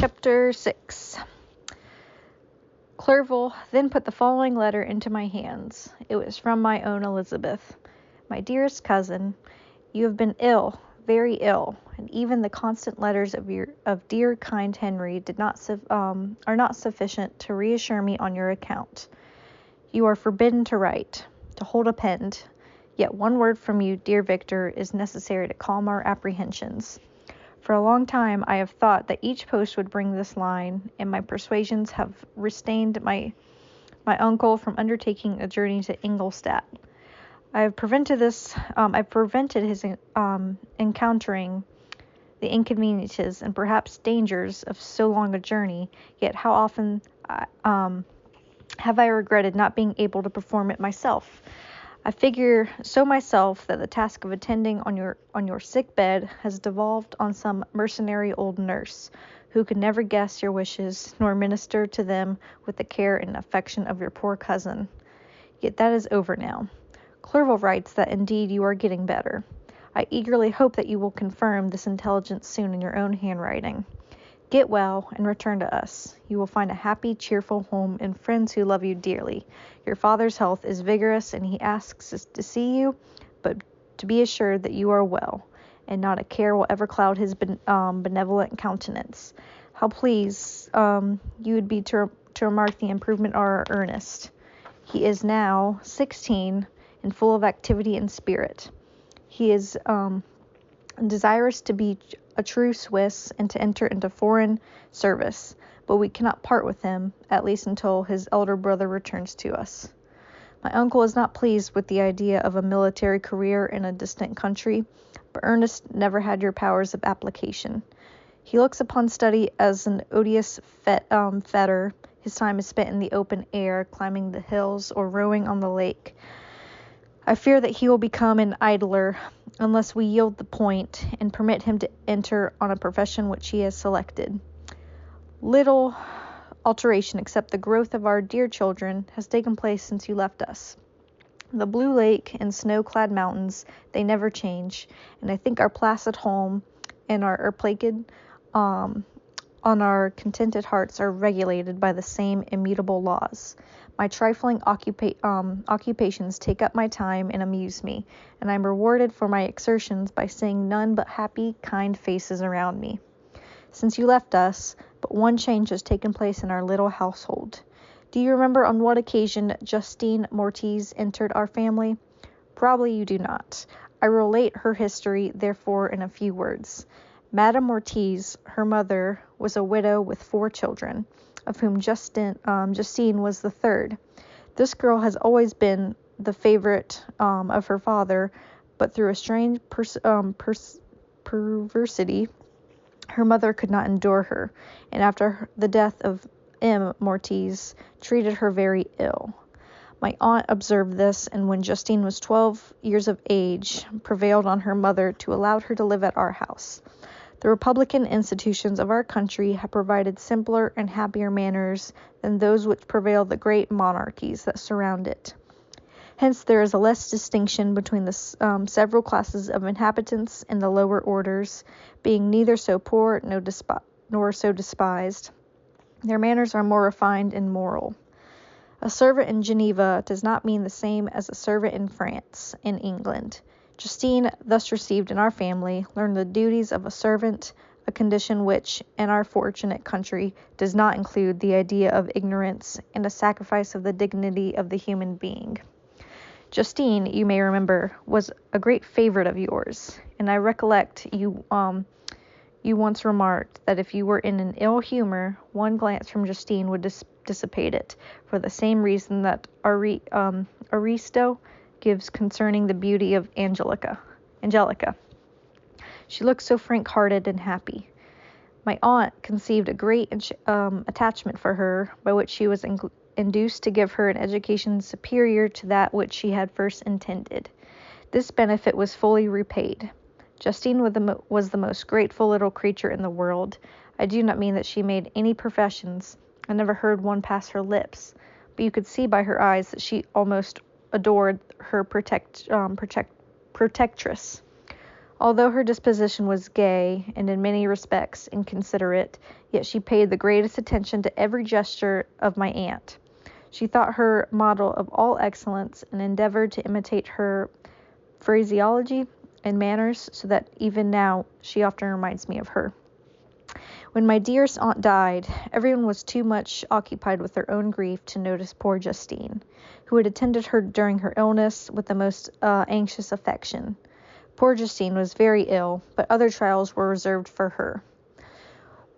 Chapter 6. Clerval then put the following letter into my hands. It was from my own Elizabeth. My dearest cousin, you have been ill, very ill, and even the constant letters of dear kind Henry are not sufficient to reassure me on your account. You are forbidden to write, to hold a pen, yet one word from you, dear Victor, is necessary to calm our apprehensions. For a long time I have thought that each post would bring this line, and my persuasions have restrained my uncle from undertaking a journey to Ingolstadt. I've prevented his encountering the inconveniences and perhaps dangers of so long a journey, yet how often have I regretted not being able to perform it myself. I figure so myself that the task of attending on your sick bed has devolved on some mercenary old nurse, who could never guess your wishes, nor minister to them with the care and affection of your poor cousin. Yet that is over now. Clerval writes that indeed you are getting better. I eagerly hope that you will confirm this intelligence soon in your own handwriting. Get well and return to us. You will find a happy, cheerful home and friends who love you dearly. Your father's health is vigorous, and he asks us to see you, but to be assured that you are well, and not a care will ever cloud his benevolent countenance. How pleased you would be to remark the improvement of our Ernest. He is now 16 and full of activity and spirit. He is desirous to be a true Swiss and to enter into foreign service, but we cannot part with him, at least until his elder brother returns to us. My uncle is not pleased with the idea of a military career in a distant country, but Ernest never had your powers of application. He looks upon study as an odious fetter. His time is spent in the open air, climbing the hills or rowing on the lake. I fear that he will become an idler unless we yield the point and permit him to enter on a profession which he has selected. Little alteration, except the growth of our dear children, has taken place since you left us. The blue lake and snow-clad mountains, they never change, and I think our placid home and our placid on our contented hearts are regulated by the same immutable laws. My trifling occupations take up my time and amuse me, and I am rewarded for my exertions by seeing none but happy, kind faces around me. Since you left us, but one change has taken place in our little household. Do you remember on what occasion Justine Mortiz entered our family? Probably you do not. I relate her history, therefore, in a few words. Madame Mortiz, her mother, was a widow with 4 children, of whom Justine was the third. This girl has always been the favorite of her father, but through a strange perversity, her mother could not endure her, and after the death of M. Mortiz, treated her very ill. My aunt observed this, and when Justine was 12 years of age, prevailed on her mother to allow her to live at our house. The republican institutions of our country have provided simpler and happier manners than those which prevail the great monarchies that surround it. Hence there is a less distinction between the several classes of inhabitants in the lower orders, being neither so poor nor so despised. Their manners are more refined and moral. A servant in Geneva does not mean the same as a servant in France, in England. Justine, thus received in our family, learned the duties of a servant, a condition which, in our fortunate country, does not include the idea of ignorance and a sacrifice of the dignity of the human being. Justine, you may remember, was a great favorite of yours, and I recollect you once remarked that if you were in an ill humor, one glance from Justine would dissipate it, for the same reason that Aristo gives concerning the beauty of Angelica. She looked so frank-hearted and happy. My aunt conceived a great attachment for her, by which she was induced to give her an education superior to that which she had first intended. This benefit was fully repaid. Justine was the most grateful little creature in the world. I do not mean that she made any professions. I never heard one pass her lips, but you could see by her eyes that she almost adored her protectress. Although her disposition was gay and in many respects inconsiderate, yet she paid the greatest attention to every gesture of my aunt. She thought her model of all excellence and endeavored to imitate her phraseology and manners, so that even now she often reminds me of her. When my dearest aunt died, everyone was too much occupied with their own grief to notice poor Justine, who had attended her during her illness with the most anxious affection. Poor Justine was very ill, but other trials were reserved for her.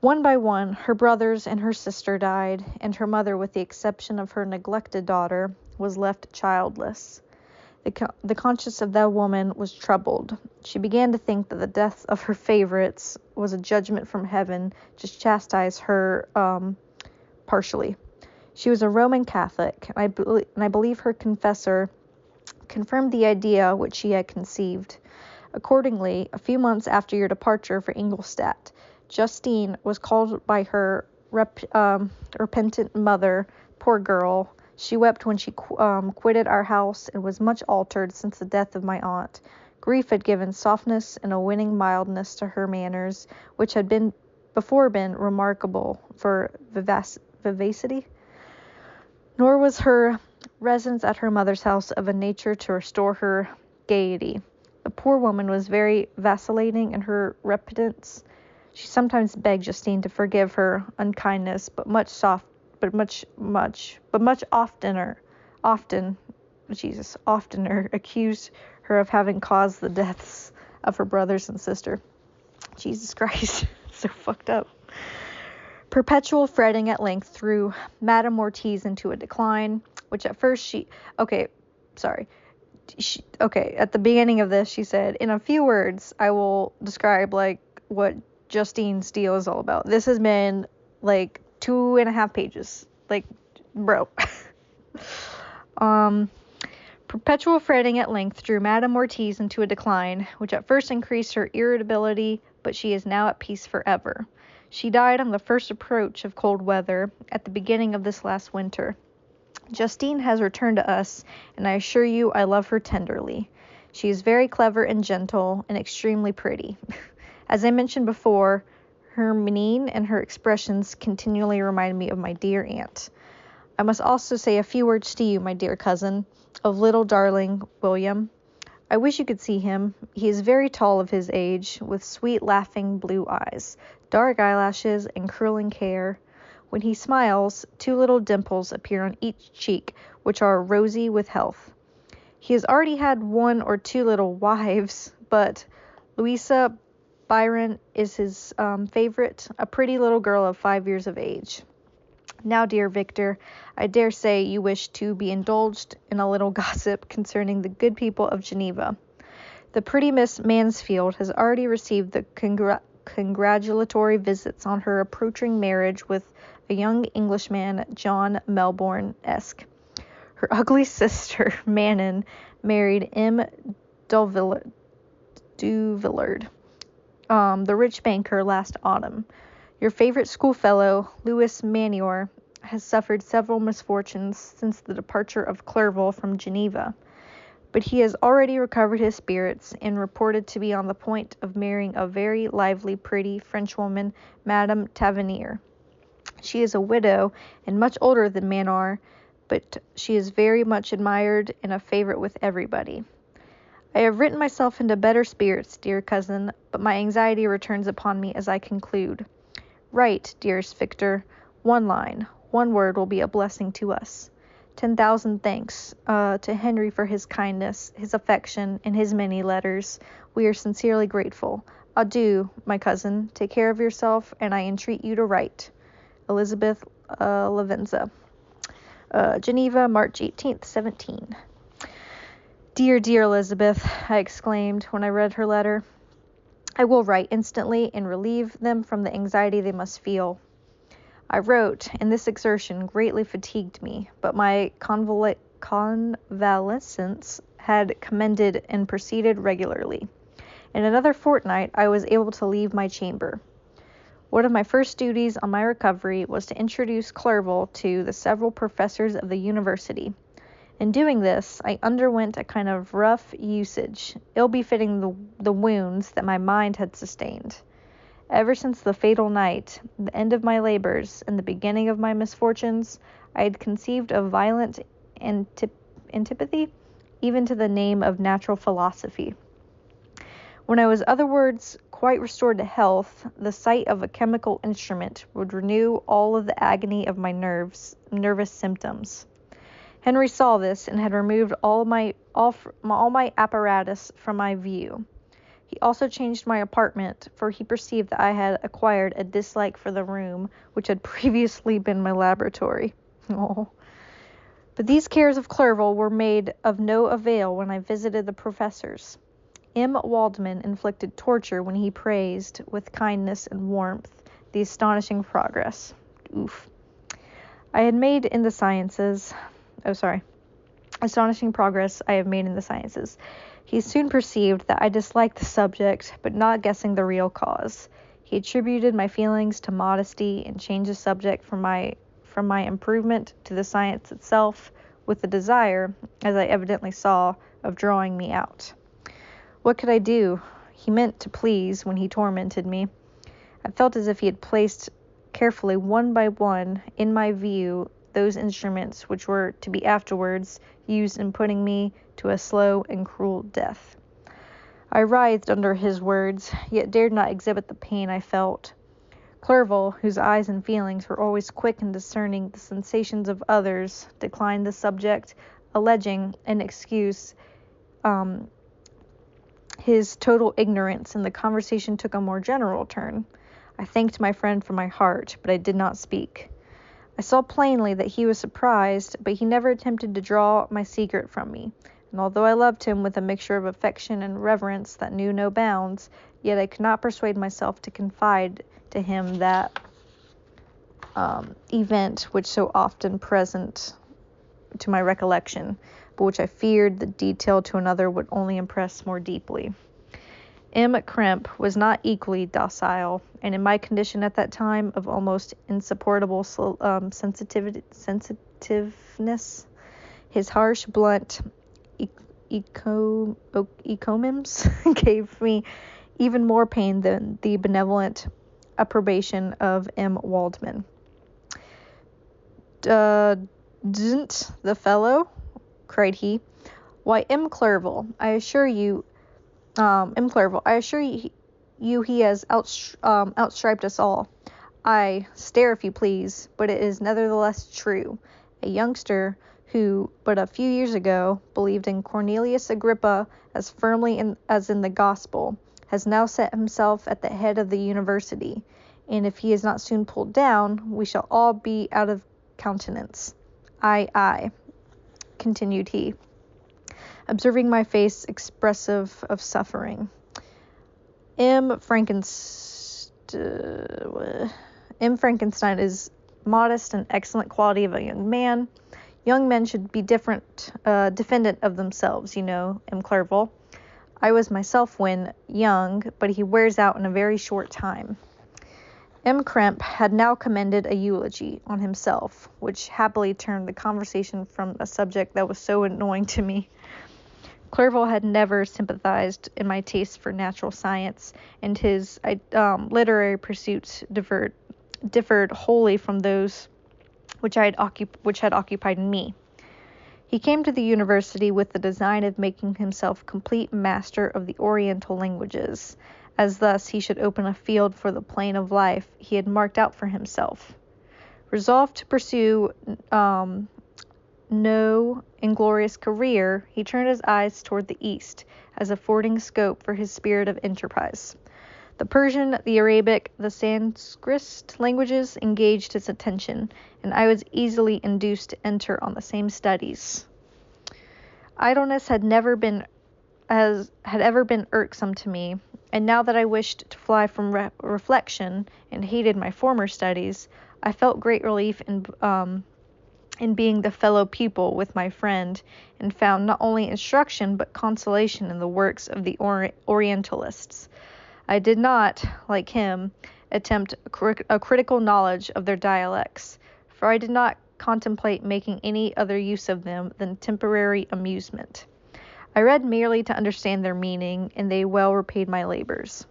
One by one, her brothers and her sister died, and her mother, with the exception of her neglected daughter, was left childless. The conscience of that woman was troubled. She began to think that the death of her favorites was a judgment from heaven to chastise her partially. She was a Roman Catholic, and I believe her confessor confirmed the idea which she had conceived. Accordingly, a few months after your departure for Ingolstadt, Justine was called by her repentant mother. Poor girl, she wept when she quitted our house, and was much altered since the death of my aunt. Grief had given softness and a winning mildness to her manners, which had before been remarkable for vivacity. Nor was her residence at her mother's house of a nature to restore her gaiety. The poor woman was very vacillating in her repentance. She sometimes begged Justine to forgive her unkindness, but much oftener accused her of having caused the deaths of her brothers and sister. Jesus Christ, so fucked up. Perpetual fretting at length threw Madame Ortiz into a decline, which at first at the beginning of this, she said, in a few words, I will describe, what Justine Steele is all about. This has been, 2.5 pages. Bro. Perpetual fretting at length drew Madame Ortiz into a decline, which at first increased her irritability, but she is now at peace forever. She died on the first approach of cold weather, at the beginning of this last winter. Justine has returned to us, and I assure you I love her tenderly. She is very clever and gentle, and extremely pretty. As I mentioned before, her mien and her expressions continually remind me of my dear aunt. I must also say a few words to you, my dear cousin, of little darling William. I wish you could see him. He is very tall of his age, with sweet laughing blue eyes, dark eyelashes, and curling hair. When he smiles, 2 little dimples appear on each cheek, which are rosy with health. He has already had 1 or 2 little wives, but Louisa Byron is his favorite, a pretty little girl of 5 years of age. Now, dear Victor, I dare say you wish to be indulged in a little gossip concerning the good people of Geneva. The pretty Miss Mansfield has already received the congratulatory visits on her approaching marriage with a young Englishman, John Melbourne-esque. Her ugly sister, Manon, married M. Duvillard, the rich banker, last autumn. Your favorite schoolfellow, Louis Manior, has suffered several misfortunes since the departure of Clerval from Geneva, but he has already recovered his spirits and reported to be on the point of marrying a very lively, pretty Frenchwoman, Madame Tavernier. She is a widow and much older than Manor, but she is very much admired and a favorite with everybody. I have written myself into better spirits, dear cousin, but my anxiety returns upon me as I conclude. Write, dearest Victor. 1 line, 1 word will be a blessing to us. 10,000 thanks to Henry for his kindness, his affection, and his many letters. We are sincerely grateful. Adieu, my cousin. Take care of yourself, and I entreat you to write. Elizabeth Lavenza. Geneva, March 18th, 17. Dear, dear Elizabeth, I exclaimed when I read her letter. I will write instantly and relieve them from the anxiety they must feel. I wrote, and this exertion greatly fatigued me, but my convalescence had commended and proceeded regularly. In another fortnight I was able to leave my chamber. One of my first duties on my recovery was to introduce Clerval to the several professors of the university. In doing this, I underwent a kind of rough usage, ill-befitting the wounds that my mind had sustained. Ever since the fatal night, the end of my labors, and the beginning of my misfortunes, I had conceived a violent antipathy, even to the name of natural philosophy. When I was otherwise quite restored to health, the sight of a chemical instrument would renew all of the agony of my nervous symptoms. Henry saw this and had removed all my apparatus from my view. He also changed my apartment, for he perceived that I had acquired a dislike for the room which had previously been my laboratory. Oh. But these cares of Clerval were made of no avail when I visited the professors. M. Waldman inflicted torture when he praised, with kindness and warmth, the astonishing progress. Astonishing progress I have made in the sciences. He soon perceived that I disliked the subject, but not guessing the real cause. He attributed my feelings to modesty and changed the subject from my improvement to the science itself, with the desire, as I evidently saw, of drawing me out. What could I do? He meant to please when he tormented me. I felt as if he had placed carefully one by one in my view those instruments which were to be afterwards used in putting me to a slow and cruel death. I writhed under his words, yet dared not exhibit the pain I felt. Clerval, whose eyes and feelings were always quick in discerning the sensations of others, declined the subject, alleging an excuse his total ignorance, and the conversation took a more general turn. I thanked my friend from my heart, but I did not speak. I saw plainly that he was surprised, but he never attempted to draw my secret from me, and although I loved him with a mixture of affection and reverence that knew no bounds, yet I could not persuade myself to confide to him that event which so often present to my recollection, but which I feared the detail to another would only impress more deeply. M. Krempe was not equally docile, and in my condition at that time of almost insupportable sensitiveness, his harsh, blunt encomiums gave me even more pain than the benevolent approbation of M. Waldman. "Didn't the fellow?" cried he. "Why, M. Clerval, I assure you he has outstriped us all. Aye, stare if you please, but it is nevertheless true. A youngster who, but a few years ago, believed in Cornelius Agrippa as firmly as in the gospel, has now set himself at the head of the university, and if he is not soon pulled down, we shall all be out of countenance. Aye, continued he, observing my face expressive of suffering. M. Frankenstein is modest and excellent quality of a young man. Young men should be defendant of themselves, you know, M. Clerval. I was myself when young, but he wears out in a very short time." M. Krempe had now commended a eulogy on himself, which happily turned the conversation from a subject that was so annoying to me. Clerval had never sympathized in my taste for natural science, and his literary pursuits differed wholly from those which had occupied me. He came to the university with the design of making himself complete master of the Oriental languages, as thus he should open a field for the plane of life he had marked out for himself. Resolved to pursue no inglorious career, he turned his eyes toward the east, as affording scope for his spirit of enterprise. The Persian, the Arabic, the Sanskrit languages engaged his attention, and I was easily induced to enter on the same studies. Idleness had ever been irksome to me, and now that I wished to fly from reflection and hated my former studies, I felt great relief in being the fellow pupil with my friend, and found not only instruction but consolation in the works of the Orientalists. I did not, like him, attempt a critical knowledge of their dialects, for I did not contemplate making any other use of them than temporary amusement. I read merely to understand their meaning, and they well repaid my labors.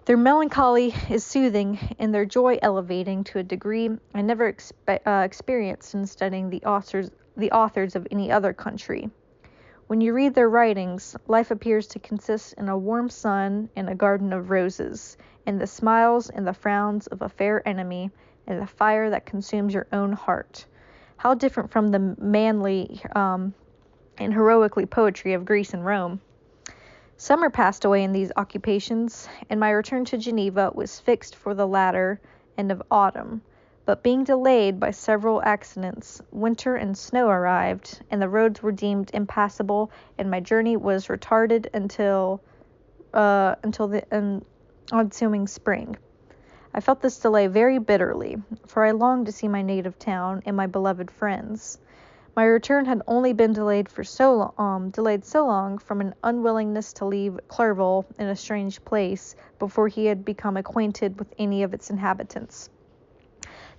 Their melancholy is soothing, and their joy elevating to a degree I never experienced in studying the authors of any other country. When you read their writings, life appears to consist in a warm sun and a garden of roses, in the smiles and the frowns of a fair enemy, and the fire that consumes your own heart. How different from the manly and heroically poetry of Greece and Rome. Summer passed away in these occupations, and my return to Geneva was fixed for the latter end of autumn. But being delayed by several accidents, winter and snow arrived, and the roads were deemed impassable, and my journey was retarded until the ensuing spring. I felt this delay very bitterly, for I longed to see my native town and my beloved friends. My return had only been delayed so long from an unwillingness to leave Clerval in a strange place before he had become acquainted with any of its inhabitants.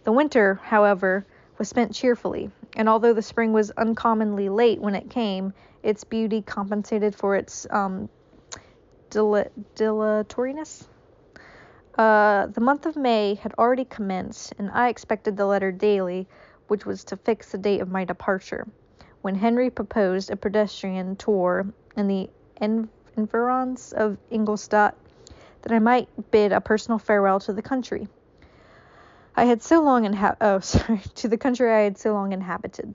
The winter, however, was spent cheerfully, and although the spring was uncommonly late when it came, its beauty compensated for its dilatoriness. The month of May had already commenced, and I expected the letter daily, which was to fix the date of my departure, when Henry proposed a pedestrian tour in the environs of Ingolstadt, that I might bid a personal farewell to the country I had so long inhabited.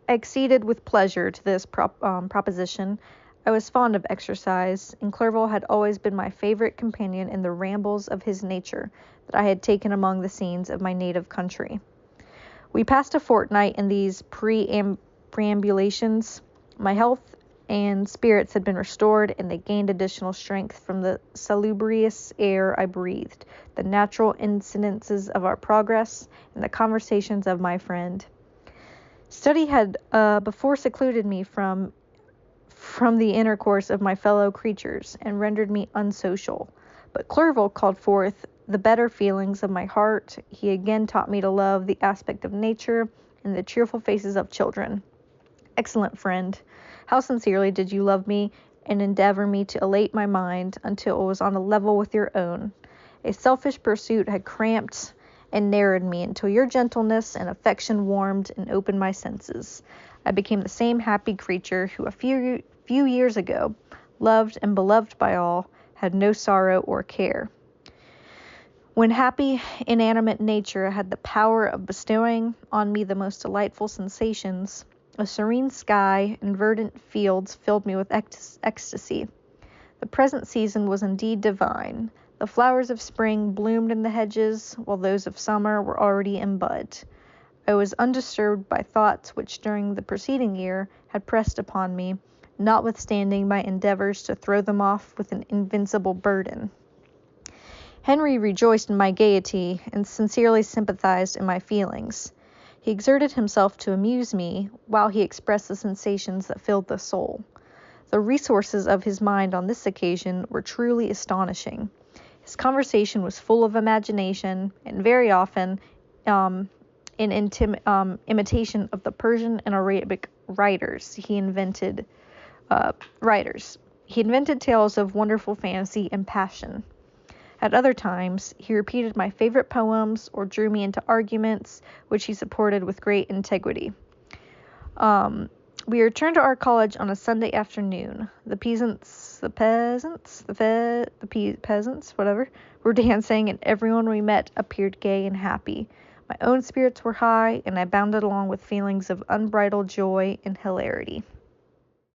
I acceded with pleasure to this proposition. I was fond of exercise, and Clerval had always been my favorite companion in the rambles of his nature that I had taken among the scenes of my native country. We passed a fortnight in these preambulations. My health and spirits had been restored, and they gained additional strength from the salubrious air I breathed, the natural incidences of our progress, and the conversations of my friend. Study had before secluded me from the intercourse of my fellow creatures, and rendered me unsocial. But Clerval called forth the better feelings of my heart. He again taught me to love the aspect of nature and the cheerful faces of children. Excellent friend, how sincerely did you love me and endeavor me to elate my mind until it was on a level with your own. A selfish pursuit had cramped and narrowed me until your gentleness and affection warmed and opened my senses. I became the same happy creature who a few years ago, loved and beloved by all, had no sorrow or care. When happy, inanimate nature had the power of bestowing on me the most delightful sensations, a serene sky and verdant fields filled me with ecstasy. The present season was indeed divine. The flowers of spring bloomed in the hedges, while those of summer were already in bud. I was undisturbed by thoughts which during the preceding year had pressed upon me, notwithstanding my endeavors to throw them off with an invincible burden. Henry rejoiced in my gaiety and sincerely sympathized in my feelings. He exerted himself to amuse me, while he expressed the sensations that filled the soul. The resources of his mind on this occasion were truly astonishing. His conversation was full of imagination, and very often in imitation of the Persian and Arabic writers. He invented tales of wonderful fancy and passion. At other times, he repeated my favorite poems or drew me into arguments which he supported with great integrity. We returned to our college on a Sunday afternoon. The peasants, were dancing, and everyone we met appeared gay and happy. My own spirits were high, and I bounded along with feelings of unbridled joy and hilarity.